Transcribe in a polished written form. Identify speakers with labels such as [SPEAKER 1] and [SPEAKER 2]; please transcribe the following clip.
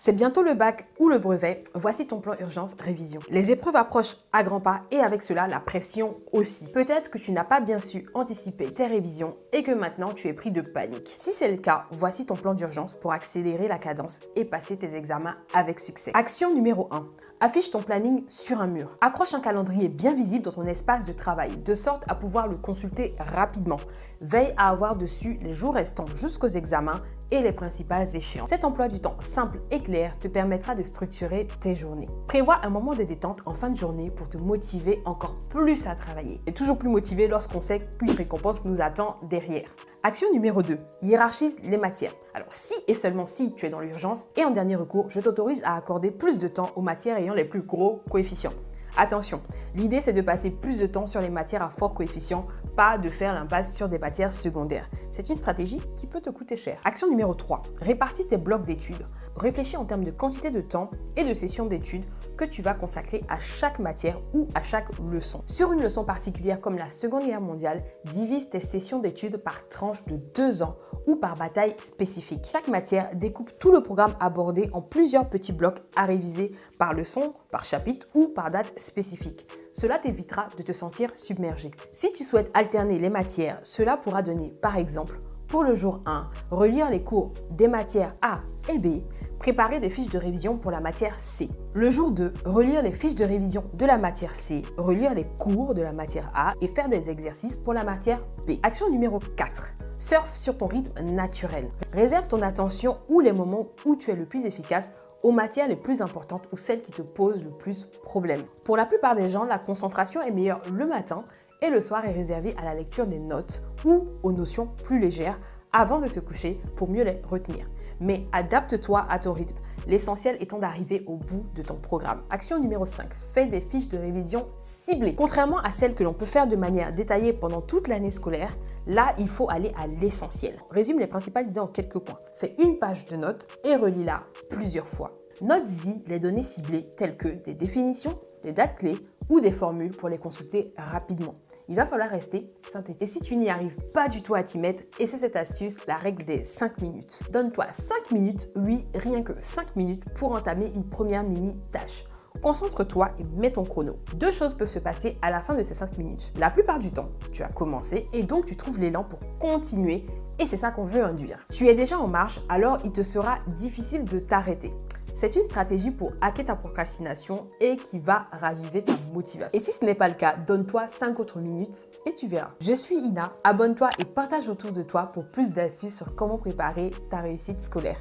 [SPEAKER 1] C'est bientôt le bac ou le brevet, voici ton plan urgence révision. Les épreuves approchent à grands pas et avec cela, la pression aussi. Peut-être que tu n'as pas bien su anticiper tes révisions et que maintenant tu es pris de panique. Si c'est le cas, voici ton plan d'urgence pour accélérer la cadence et passer tes examens avec succès. Action numéro 1. Affiche ton planning sur un mur. Accroche un calendrier bien visible dans ton espace de travail, de sorte à pouvoir le consulter rapidement. Veille à avoir dessus les jours restants jusqu'aux examens et les principales échéances. Cet emploi du temps simple et clair te permettra de structurer tes journées. Prévois un moment de détente en fin de journée pour te motiver encore plus à travailler. Et toujours plus motivé lorsqu'on sait qu'une récompense nous attend derrière. Action numéro 2. Hiérarchise les matières. Alors si et seulement si tu es dans l'urgence et en dernier recours, je t'autorise à accorder plus de temps aux matières ayant les plus gros coefficients. Attention, l'idée c'est de passer plus de temps sur les matières à fort coefficient, pas de faire l'impasse sur des matières secondaires. C'est une stratégie qui peut te coûter cher. Action numéro 3. Répartis tes blocs d'études. Réfléchis en termes de quantité de temps et de sessions d'études que tu vas consacrer à chaque matière ou à chaque leçon. Sur une leçon particulière comme la Seconde Guerre mondiale, divise tes sessions d'études par tranche de 2 ans ou par bataille spécifique. Chaque matière découpe tout le programme abordé en plusieurs petits blocs à réviser par leçon, par chapitre ou par date spécifique. Cela t'évitera de te sentir submergé. Si tu souhaites alterner les matières, cela pourra donner par exemple pour le jour 1, relire les cours des matières A et B, préparer des fiches de révision pour la matière C. Le jour 2, relire les fiches de révision de la matière C, relire les cours de la matière A et faire des exercices pour la matière B. Action numéro 4. Surfe sur ton rythme naturel. Réserve ton attention ou les moments où tu es le plus efficace aux matières les plus importantes ou celles qui te posent le plus problème. Pour la plupart des gens, la concentration est meilleure le matin et le soir est réservé à la lecture des notes ou aux notions plus légères avant de se coucher pour mieux les retenir. Mais adapte-toi à ton rythme, l'essentiel étant d'arriver au bout de ton programme. Action numéro 5. Fais des fiches de révision ciblées. Contrairement à celles que l'on peut faire de manière détaillée pendant toute l'année scolaire, là, il faut aller à l'essentiel. Résume les principales idées en quelques points. Fais une page de notes et relis-la plusieurs fois. Note-y les données ciblées telles que des définitions, des dates clés ou des formules pour les consulter rapidement. Il va falloir rester synthétique. Et si tu n'y arrives pas du tout à t'y mettre, essaie cette astuce, la règle des 5 minutes. Donne-toi 5 minutes, oui, rien que 5 minutes pour entamer une première mini-tâche. Concentre-toi et mets ton chrono. 2 choses peuvent se passer à la fin de ces 5 minutes. La plupart du temps, tu as commencé et donc tu trouves l'élan pour continuer et c'est ça qu'on veut induire. Tu es déjà en marche, alors il te sera difficile de t'arrêter. C'est une stratégie pour hacker ta procrastination et qui va raviver ta motivation. Et si ce n'est pas le cas, donne-toi 5 autres minutes et tu verras. Je suis Ina, abonne-toi et partage autour de toi pour plus d'astuces sur comment préparer ta réussite scolaire.